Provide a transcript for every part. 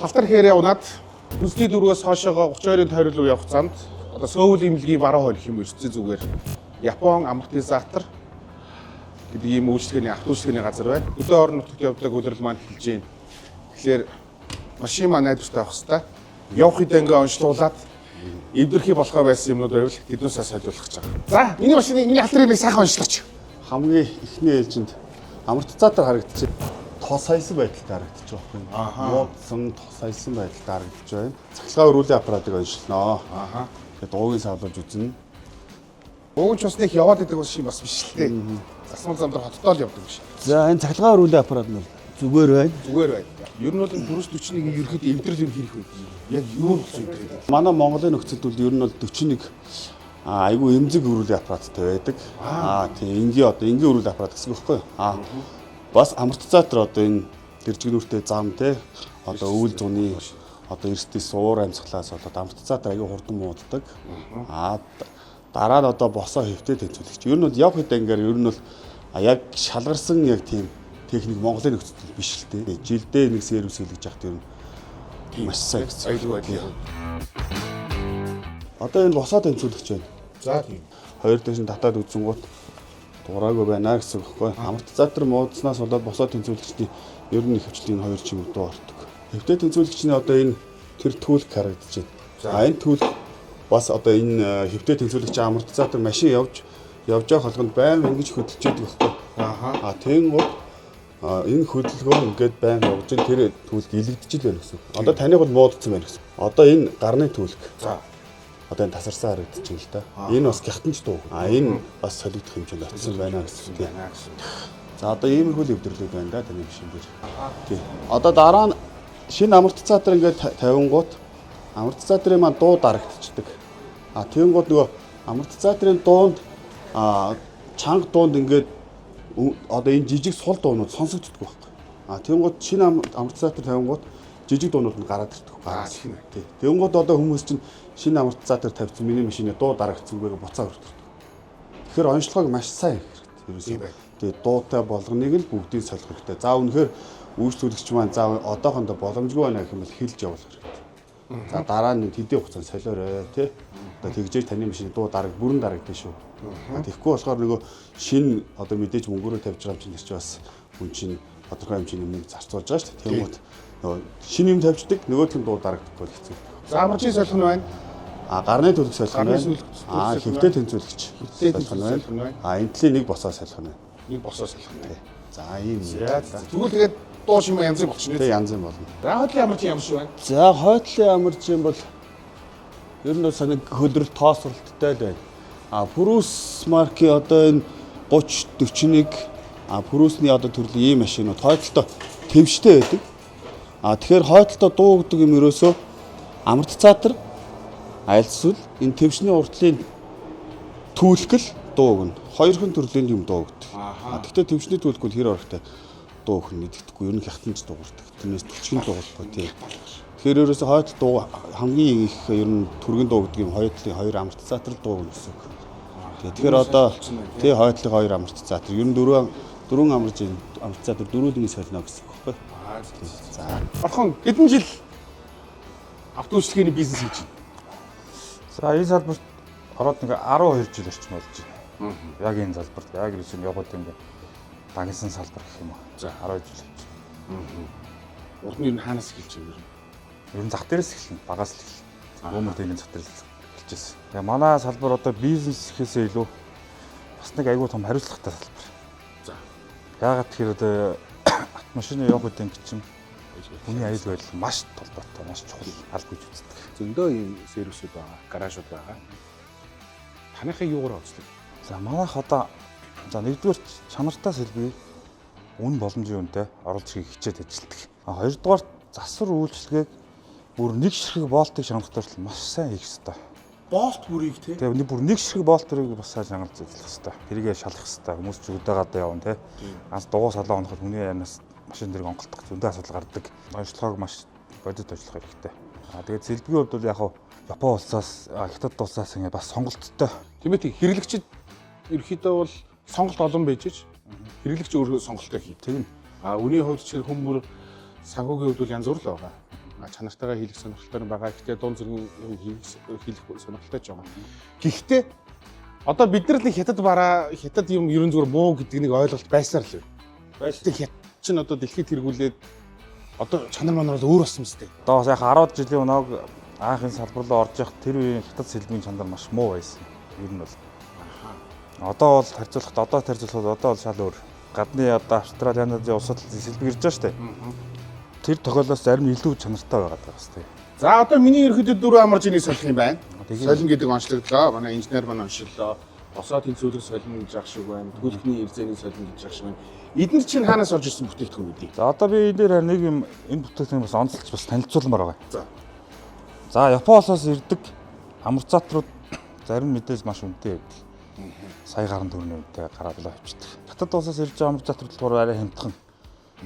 Халтар хэрэг унаад Үндэсний дөрвөөс хоошоогоо 32-ын тойрол руу явах замд одоо Сөүл имлэгийн баруун хойд гэх юм ерцээ зүгээр Япон амортизатор гэдэг ийм үйлчлэгээний автоүйлчлэгээний газар байна. Өдөө орон нутагт явдаг үйлрэл маань хэлж байна. Тэгэхээр машин маань найдвартай авах хэрэгтэй. Явах үедээ ингээ онцлуулаад эвдэрхий болохоо байсан юмнууд байвал тэднээсээ солиулах гэж байгаа. За, миний машины миний халтарыг нэг сайхан онцлооч. Хамгийн эхний ээлжинд амортизатор харагдчих. Тосайсан байдалтай харагдчих واخхой. Муудсан тосайсан байдалтай харагдчих байна. Цахилгаан өрүүлэн аппаратыг онцлоноо. Тэгээд дуугийн савлуулж үзнэ. Уугч бас нэг яваад идэг бас биш л дээ. Засмал замдар хоттоо л явдаг биш. За энэ цахилгаан өрүүлэн аппарат нь зүгээр байна. Зүгээр байна. Ер нь бол бүрс 41-ийг ерөөхдөө эвдрэл юм хийх үү? Яг юу болсон юм бэ? Манай Монголын нөхцөлд бол ер нь бол 41 айгүй эмзэг өрүүлэн аппараттай байдаг. Тийм энгийн өрүүлэн аппарат гэсэн үг байхгүй юу? Бас амортизатор одоо энэ дэржгнүүртэй зам те одоо өвөл зуны одоо эрсдэл суур амьсгалаас болоод амортизатор аягүй хурдан мууддаг. Дараа нь одоо босоо хэвтэй тэнцвүүлэгч. Ер нь бол яв хэд ангаар ер нь бол яг шалгарсан яг тийм техник Монголын нөхцөлд биш л дээ. Жилдээ нэг сервис хийлгэж яхад ер нь маш сайн гэсэн. Аюулгүй байдлаа. Одоо энэ босоо тэнцвүүлэгч байна. За тийм. Хоёр дэш нь татаад үзэнгүүт дураагүй байна гэсэн үг байхгүй. Амортизатор муудснаас болоод босоо тэнцвүүлэгчний ер нь ихэвчлэн хоёр чигээр дуу ордог. Хэвтэй тэнцвүүлэгчний одоо энэ тэр түлх харагдаж байна. Энэ түлх бас одоо энэ хэвтэй тэнцвүүлэгч амортизатор машин явж явах болгонд байнга ингэж хөдөлж яадаг байхгүй. Тэнгууд энэ хөдөлгөөн ингээд байнга явж тэр түлх илэгдэж байна гэсэн. Одоо таних бол муудсан байна гэсэн. Одоо энэ гарны түлх. За. Одоо энэ тасарсан харагдаж байна л да. Энэ бас гятанч дуу. Энэ бас солигдох хэмжээнд очсон байна гэсэн. За одоо иймэрхүү өвдөрлөд байна да таны машин дээр. Тий. Одоо дараа нь шинэ амортизатор ингээд тавингууд амортизаторын маань дуу дарагдчихдаг. Тэнгууд нөгөө амортизаторын дуунд чанга дуунд ингээд одоо энэ жижиг сул дуунууд сонсогддог байхгүй. Тэнгууд шинэ амортизатор тавингууд жижиг дуунууд нь гараад ирдэг. Тий. Тэнгууд одоо хүмүүс чинь шинэ амортизатор тавьсан миний машины дуу дарагдсангүй буцаа өртөв. Тэгэхээр онцлогоо маш сайн хэрэгтэй. Тэгээ дуутай болгоныг л бүгдийг солих хэрэгтэй. За үнэхээр үйлчлүүлэгч маань за одоохондоо боломжгүй байна гэх юм бол хэлж явуулах хэрэгтэй. За дараа нь хэдийн хугацаанд солиорой тий. Одоо тэгжээж таны машины дуу бүрэн дарагдсан шүү. Тэгэхгүй болохоор нөгөө шинэ одоо мэдээж мөнгөөрөө тавьж байгаа юм чинь бас хүн чинь тодорхой хэмжээний мөнгө зарцуулж байгаа шүү дээ. Тэгмэд нөгөө шинэ юм тавьждаг нөгөөх нь дуу дарагдахгүй бол хэцүү. За амарчийн солих нь байна. Гарны төлөв солих нь байна. Хэвтэй тэнцвүүлэгч солих нь байна. Энэ талын нэг босоо солих нь байна. Нэг босоо солих нь. За ийм. Тэгвэл тэгээд дуу шимээ янз бүр болчихно. Тэг янз бүр болно. За хойдлын амарчин ямар шиг байна? За хойдлын амарчин бол ер нь санаг хөлрөл тоосролттой л байна. Пүрүс марки одоо энэ 30 41 пүрүсний одоо төрлийн ийм машинууд хойдолтой твштэй байдаг. Тэгэхээр хойдолтой дуу гэдэг юм ерөөсөө амортизатор айлсвал энэ твшний уртлын түлхэл дуу өгнө. Хоёрхан төрлийн юм дуу өгдөг. Гэхдээ твшний түлхэл хэр орохтой дуу өгнө гэдэгтгүй ер нь хятадч дуугардаг. Тэрнээс төчгөн дуугардаг тийм. Тэгэхээр ерөөсөө хойд дуу хамгийн их ер нь түргэн дуу гэдэг юм хойдлын хоёр амортизатор дуу өгнө гэсэн үг. Тэгэхээр одоо тий хойдлын хоёр амортизатор ер нь дөрвөн амортизатор дөрүүлний солино гэсэн үг байхгүй. За. Орхон хэдэн жил автоүйлчлэгээний бизнес хийж байна? За энэ салбарт ороод ингээ 12 жил орчим болж байна. Яг энэ салбарт яг ерөөсөн яваад ингээ дагнсан салбар гэх юм уу. За 12 жил. Урд нь ер нь хаанаас эхэлж байна? Ер нь зах дээрээс эхэлнэ, багаас л эхэлнэ. Бөөмөр дэгийн зах дээрээс эхэлжсэн. Тэгээ манай салбар одоо бизнес гэхээсээ илүү бас нэг айгүй том хариуцлагатай салбар. За. Яагаад тэгэхээр одоо автомашины явах үедээ чинь хүний аюул байдал маш толботой, маш чухал аль гэж үздэг. Зөндөө ийм сервисүүд байгаа, гаражууд байгаа. Танайхыг юугаар онцлог? За манайх одоо за нэгдүгээр чанартай сэлбэг үн боломжийн үнэтэй оруулж хийх хичээд ажилладаг. Хоёрдугаар засвар үйлчлэгээг бүр нэг ширхэг болтыг шангалтаар маш сайн хийх хэрэгтэй. Болт бүрийг тий. Тэгээ бүр нэг ширхэг болтыг бас сайн шангалж ажиллах хэрэгтэй. Тэрийгээ шалах хэрэгтэй. Хүмүүс ч өдөөгаадаа явна тий. Ганц дугуй салаа унахад хүний яанаас машин дэрэг онголдох зөндөө асуудал гардаг. Онцлогоог маш бодит ажиллах хэрэгтэй. Тэгээд сэлбэгийн хувьд бол яг Япон улсаас, Хятад улсаас ингэ бас сонголттой. Тэмээтэй хэрэглэгчид ерөөхдөө бол сонголт олон байж ич хэрэглэгч өөрөө сонголтоо хий. Тийм. Үний хувьд ч хүмүүр санхүүгийн хувьд бол янз бүр л байгаа. чанартайгаа хийх сонирхолтой байгаа. Гэхдээ дунд зэргийн хийх сонирхолтой ч байгаа. Гэхдээ одоо бид нар л хятад юм ерөн зүгээр муу гэдэг нэг ойлголт байсаар л байна. Хятад чинь одоо дэлхийд тэргүүлээд одоо чанар манар бол өөр болсон мэт. Одоо бас яг 10 жилийн өнөөг анхын салбар руу орж явах тэр үеийн хятад сэлбэгийн чанар маш муу байсан. Ер нь бол. Одоо бол тарьцуулахад одоо бол шал өөр. Гадны одоо Австрали, Канадын улсад сэлбэг ирж байгаа шүү дээ. Тэр тохиолдолд зарим илүү чанартай байгаад байгаа шүү дээ. За одоо миний ерөөдөө 4 амарч энийг солих юм байна. Солин гэдэг онцлогдлоо. Манай инженер маань онцлоо. Босоо тэнцвэрлэх солин гэж ах шиг байна. Түлхний эрзэний солин гэж ах шиг байна. Эдгээр чинь хаанаас орж ирсэн бүтээгдэхүүн үү? За одоо би энэ дээр нэг юм энэ бүтээгдэхүүн бас онцлж бас танилцуулмаар байгаа. За. За Японоос ирдэг амар затрууд зарим мэдээж маш үнэтэй байдаг. Сая гаруй төгрөгийн үнэтэй гараад л авчдаг. Хятад улсаас ирж байгаа амар затрууд болохоор арай хямдхан.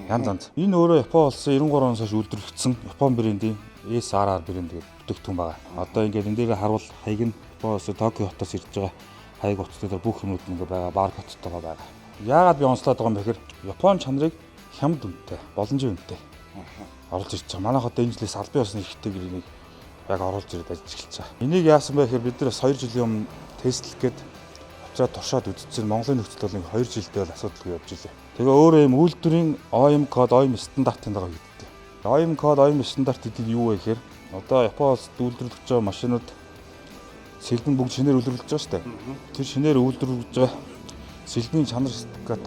Янз янз. Энэ өөрөө Япон улсын 93 оноос хойш үйлдвэрлэгдсэн Япон брендийн SRR брэнд гэдэг бүтээгдэхүүн байгаа. Одоо ингээд энэ дээр харуул хаяг нь Япон улсын Токио хотоос ирж байгаа хаяг утастай бүх юмуд ингээ байгаа, баркодтойгоо байгаа. Яагаад би онцлоод байгаа юм бэ гэхээр Япон чанарыг хямд үнэтэй, боломжийн үнэтэй оруулж ирж байгаа. Манайх одоо энэ жилээс албан ёсны эрхтэй гэрийг яг оруулж ирээд ажиллаж байгаа. Энийг яасан бэ гэхээр бид нар бас 2 жилийн өмнө тестлэх гээд авчраа туршаад үзсэн Монголын нөхцөл бол 2 жилдээ бол асуудалгүй явж илээ. Тэгээ өөрөө юм үйлдвэрийн OEM код, OEM стандартын дагуу хийгддэг. OEM код, OEM стандарт гэдэг нь юу вэ гэхээр одоо Япон улсад үйлдвэрлэж байгаа машинууд сэлбэн бүгд шинээр үйлдвэрлэж байгаа шүү дээ. Тэр шинээр үйлдвэрлэж байгаа сэлбэний чанар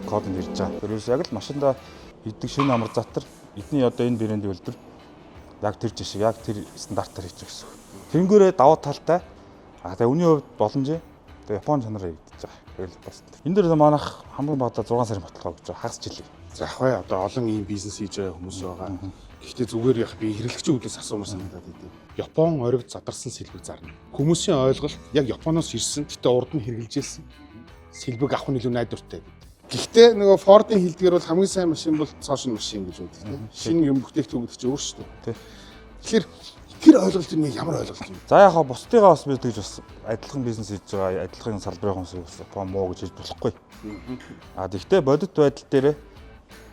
код нь ирж байгаа. Тэрээс яг л машиндаа иддэг шинэ амар затар эдний одоо энэ брендийн үйлдвэр яг тэр жишээ яг тэр стандартаар хийж байгаа гэсэн. Тэнгүүрээ давуу талтай тэгээ үүний хувьд боломжийн тэгээ Япон чанараар хийгдэж байгаа. Тэгэл бас энэ дээр манайх хамгийн багадаа 6 сарын баталгаа гэж байгаа хагас жилийн. За яг бай одоо олон ийм бизнес хийж байгаа хүмүүс байгаа. Гэхдээ зүгээр яг би хэрэглэгчийн үдээс асуумаар санагдаад идэв. Япон оройд задарсан сэлбэг зарна. Хүмүүсийн ойлголт яг Японоос ирсэн гэхдээ урд нь хэрэгжилжсэн сэлбэг авах нь илүү найдвартай. Гэхдээ нөгөө Ford-ын хэлдгээр бол хамгийн сайн машин бол цоошин машин гэж байдаг тийм. Шинэ юм бүтээгдэхүүн гэдэг чинь өөр шүү дээ. Тэгэхээр тэр ойлголт юм ямар ойлголт юм? За яг хаа бусдыгаа бас бид тэгж бас адилхан бизнес хийж байгаа, адилхан салбарын хүмүүс бас Япон муу гэж хэлж болохгүй. Тэгвэл бодит байдал дээр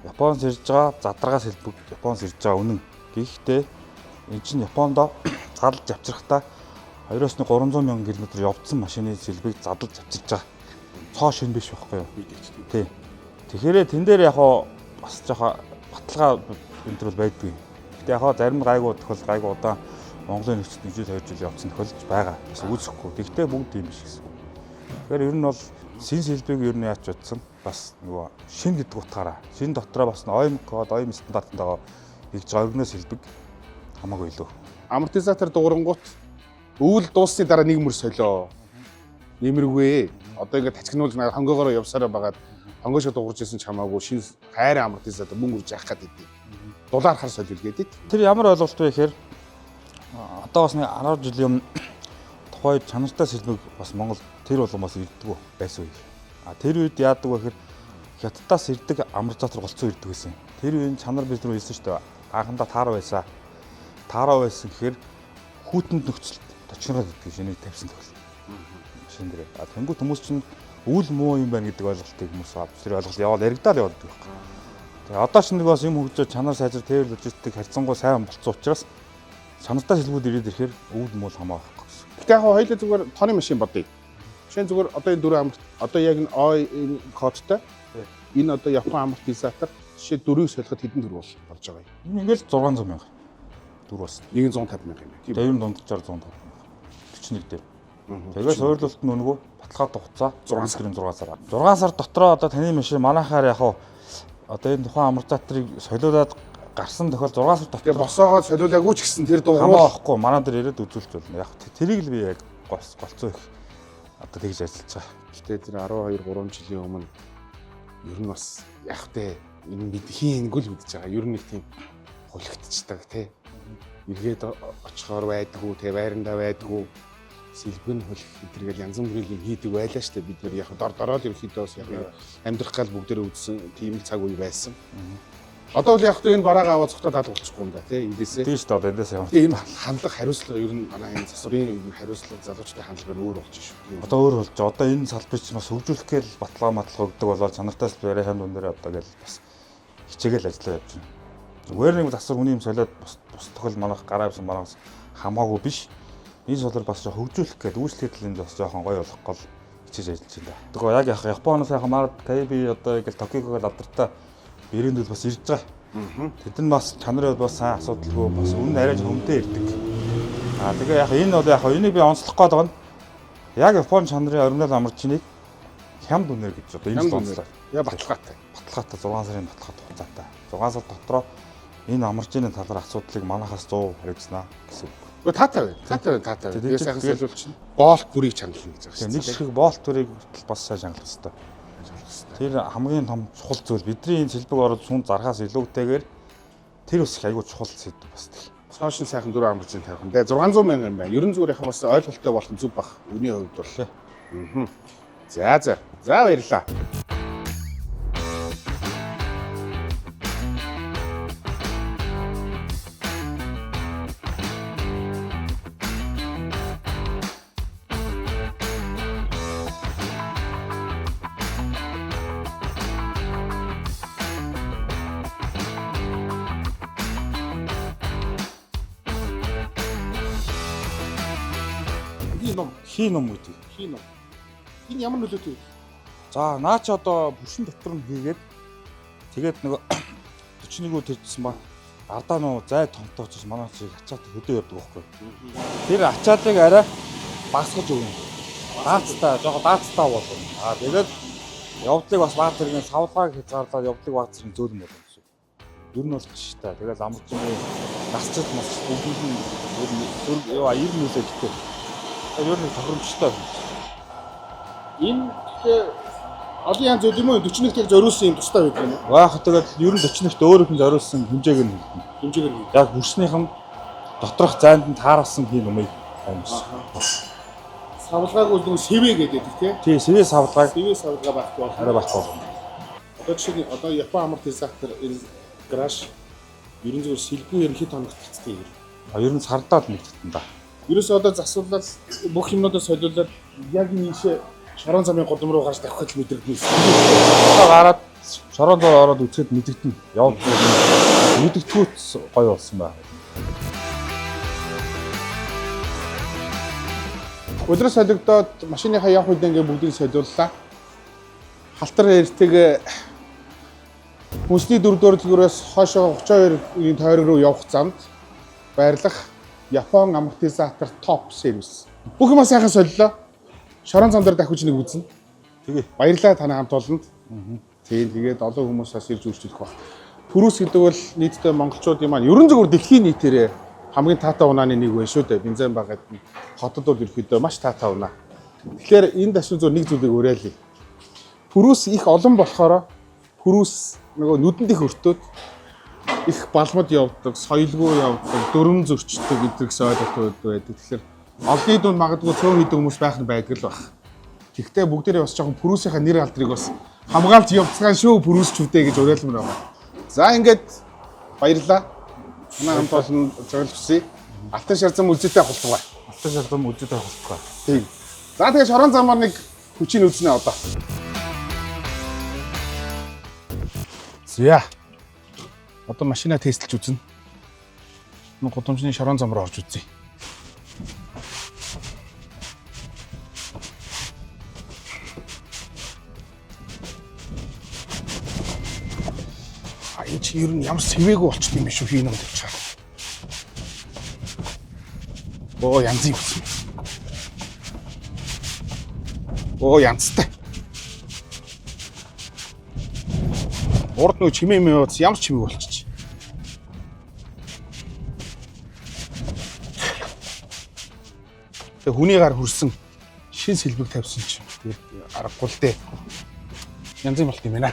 Японоос ирж байгаа задаргаа сэлбэг Японоос ирж байгаа үнэн. Гэхдээ энэ чинь Японд задлж авчрахтаа 2-300 мянган км явцсан машины сэлбэг задлж авчирж байгаа. Цоо шин биш байхгүй юу? Тий. Тэгэхээр тэн дээр яг бас жоохон баталгаа энэ төр байдгүй. Гэтэ яг зарим гайгүй тохиол гайгүй удаан Монголын нөхцөлд 1-2 жил явсан тохиолдож байгаа. Бас үүсэхгүй. Тэгтээ бүгд юм биш гэсэн. Тэгэхээр ер нь бол шин сэлбэг ер нь яач утсан бас нөгөө шин гэдэг утгаараа шин дотроо бас OEM код, OEM стандартанд байгаа нэгж оргиноос сэлбэг хамаагүй илүү. Амортизатор дуурангуут өвөл дууссны дараа нэг мөр солио. Нэмэргүй. Одоо ингээд тачигнуулж хонгоогоор явсараа байгаад хонгоошоо дуурж исэн ч хамаагүй шин хайрын амортизатор мөнгө үрж явах гэдэг. Дулаар хар солиулгээд. Тэр ямар ойлголт вэ гэхээр одоо бас нэг 10 жилийн өмнө тухай чанартай сэлбэг бас Монгол тэр улмаас ирдэг байсан үе. Тэр үед яадаг вэ гэхээр Хятадаас ирдэг амортизатор голцоо ирдэг байсан. Тэр үеийн чанар бид нар хэлсэн шүү дээ. Анхандаа таараа байсан. Таараа байсан гэхээр хүүтэнд нөхцөлд точнороо гэдэг шинийг тавьсан тохиол. Машин дээр. Тэнгуут хүмүүс чинь үл муу юм байна гэдэг ойлголтыг хүмүүс авч тэр ойлголт яваад яригдаад яваад байгаа. Тэгээ одоо ч нэг бас юм хөгжөө чанар сайжир тэр логистик харьцангуй сайн болцсон учраас чанартай сэлбүүд ирээд ирэхээр үл муу хамаа байхгүй гэсэн. Гэтэ яг хоёулаа зүгээр тооны машин бодъё. Жишээ нь зүгээр одоо энэ дөрөв амарт одоо яг энэ OEM кодтой энэ одоо Япон амортизатор жишээ дөрөв солиход хэдэн төгрөг болж байгаа юм. Энэ ингээл 600 мянга. Дөрөв бас. 150 мянга юм. Тэгээ юм дунджаар 150 мянга. 41 дээр. Тэгээ суурлалт нь нөгөө баталгаа хугацаа 6 сарын 6 сар. 6 сар дотроо одоо таны машин манайхаар яг одоо энэ тухайн амортизаторыг солиулаад гарсан тохиол 6 сар дотор. Тэгээ босоогоо солиулаагүй ч гэсэн тэр дугуй хамаахгүй манай дээр ирээд үзүүлж болно. Яг тэрийг л би яг голцоо их одоо тэгж ажиллаж байгаа. Гэтэ тэр 12-3 жилийн өмнө ер нь бас яг тэ энэ бид хийнгүй л мэдж байгаа. Ер нь нэг тийм хулигдчихдаг тий. Эргээд очихоор байдгүй тий байрандаа байдгүй сэлбэн хулих гэдэргээл янз бүрийн юм хийдэг байлаа шүү дээ. Бид нар яг дороо л ерөөхдөө бас яг амьдрах гал бүгдээрээ үзсэн тийм л цаг үе байсан. Одоо л яг тэ энэ бараагаа аваад цогтоо тал болчихгүй юм да тий эндээсээ. Тийм шүү дээ эндээс явна. Энэ хандлага хариуцлага ер нь манай энэ засварын хариуцлага залуучдын хандлагаар өөр болж шүү. Одоо өөр болж байгаа. Одоо энэ салбарыг чинь бас хөгжүүлэх гээл баталгаа матлага өгдөг болоод чанартай салбарын ханд өндөр одоо гээл бас хичээгээл ажиллаа явж байна. Зүгээр нэг засвар хүний юм солиод бас бус тохиол манайх гараа авсан манаас хамаагүй биш. Энэ сулаар бас хөгжүүлэх гээд үүсгэхэд л энэ бас жоохон гоё болох гол хичээж ажиллаж байна. Тэгэхээр яг Японоос сайхан Март, Кайби одоо ингээл Токиогоо алдартай бэрээндүүд бас ирж байгаа. Тэд нь бас чанарын бас сайн асуудалгүй бас үнэн арай хөмтэй ирдэг. Тэгээ яг энэ бол яг энийг би онцлох гээд байгаа нь яг Японы чанарын оригинал амарчныг хямд үнээр гэж одоо энэ онцлоо. Яа баталгаатай. Баталгаатай 6 сарын баталгаат хугацаатай. 6 сар дотроо энэ амарчны талаар асуудлыг манахаас 100 хариуцнаа гэсэн үг. Гэхдээ таатай. Тэгээ сайхан солиулчихна. Болт бүрийг чангална гэж байгаа шүү. Нэг шиг болт бүрийг бас сайн чангалах хэрэгтэй. Тэр хамгийн том чухал зүйл бидний энэ сэлбэг ороод сүн зархаас илүүтэйгээр тэр бас их айгүй чухал зүйл бас тэг. Сошиал сайхан 4 амарчны тавих. Тэгээ 600 мянга юм байна. Ерөн зүгээр яхаа бас ойлголттой болох нь зүг бах. Үний хувьд бол. За баярлалаа. Хий ном гэдэг. Энэ ямар нөлөөтэй вэ? За наа чи одоо бүршин дотор нь хийгээд тэгээд нөгөө 41-өө төрчихсөн ба ардаа нөө зай томтоо учраас манай чи ачаад хөдөө явдаг байхгүй. Тэр ачаалыг арай багсгаж өгнө. Даацтай болгоно. Тэгээд явдлыг бас баг зэргийн савлгааг хязгаарлаад явдлыг баг зэргийн зөөлөн болгоно гэсэн. Ер нь бол ч та. Тэгээд амарчны насчил бүгд нь ер нь нөлөө гэдэг. Ер нь тохиромжтой. Энэ олон янз зүйл юм уу 41-т яг зориулсан юм тустай байдаг юм уу? Баах тэгээд ер нь 41-т өөрөөх нь зориулсан хэмжээг нь хэлнэ. Яг бүрснийхэн доторх зайд нь тааруулсан хин юм байна. Савлгааг бол нэг сэвэ гэдэг тийм. Тий, сэвэ савлгаа байхгүй бол арай байхгүй болно. Одоо жишээ нь одоо Япон амортизатор краш ер нь зөв сэлбүү ерөнхий тоногт татдаг юм. Ер нь сардаад нэгтгэн да. Ерөөсөө одоо засварлал бүх юмнуудаа солиулаад яг ийшээ шорон замын голом руу гарч тавихад л мэдрэгдэнэ. Одоо гараад шорон зам ороод үцхэд мэдэгдэнэ. Яваад мэдэгдэхүүц гоё болсон байна. Өдрөө солигдоод машиныхаа явах үед ингээ бүгдийг солиуллаа. Халтар эртэг хүнсний 4-р дэлгүүрээс хойшоо 32-ийн тойрог руу явах замд байрлах Япон амортизатор топ сервис. Бүх юм сайхан солилоо. Шорон зам дээр дахиж нэг үзнэ. Тэгээ. Баярлалаа таны хамт олонд. Тийм тэгээд олон хүмүүс бас ирж үйлчлэх баг. Пүрүс гэдэг бол нийтдээ монголчуудын маань ерөн зөвхөн дэлхийн нийтээрээ хамгийн таатай унааны нэг байна шүү дээ. Бензин багад хотод бол ерөөхдөө маш таатай унаа. Тэгэхээр энэ дашин зөв нэг зүйлийг уриалъя. Пүрүс их олон болохоор пүрүс нөгөө нүдэнд их өртөөд их балмад явдаг, соёлгүй явдаг, дөрөм зөрчдөг гэдгээс ойлголт байдаг. Тэгэхээр олонний дунд магадгүй цөөн хийдэг хүмүүс байх нь байдаг л баг. Гэхдээ бүгдээрээ бас жоохон пүрүсийнхаа нэр алдрыг бас хамгаалж явцгаан шүү пүрүсчүүдээ гэж уриалмаар байна. За ингээд баярлалаа. Манай хамт олон зориулсан. Алтан шарзам үлзэтэй хултгаа. Алтан шарзам үлзэтэй хултгаа. Тийм. За тэгээ шорон замаар нэг хүчийн үлзнэ одоо. За. Одоо машина тестэлж үзнэ. Нэг гудамжны шорон зам руу орж үзье. Энэ чи ер нь ямар сэвээгүй болчихсон юм биш үү хийнэ гэж чаа. Оо янз юм. Оо янзтай. Урд нөө чимээ яваад ямар чимээ болчих. Тэгээ хүний гар хүрсэн шин сэлбэг тавьсан чинь тэгээд аргагүй л дээ. Янз юм болт юм байна.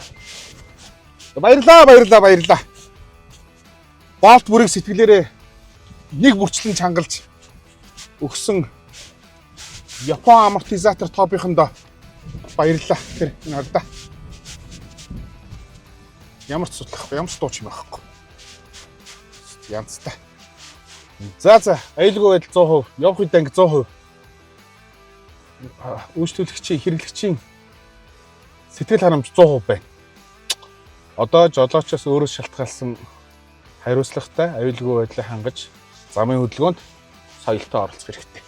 Баярлаа. Болт бүрийг сэтгэлээрээ нэг бүрчлэн чангалж өгсөн Япон амортизатор топынхондоо баярлаа. Тэр энэ хардаа. Ямар ч судлахгүй, ямар ч дууч юм байхгүй. Янзтай. За, аюулгүй байдал 100%, явах үед анги 100%. Үйлчлүүлэгчийн, хэрэглэгчийн сэтгэл ханамж 100% байна. Одоо жолоочоос өөрөөс шалтгаалсан хариуцлагатай аюулгүй байдлыг хангаж замын хөдөлгөөнд соёлтой оролцох хэрэгтэй.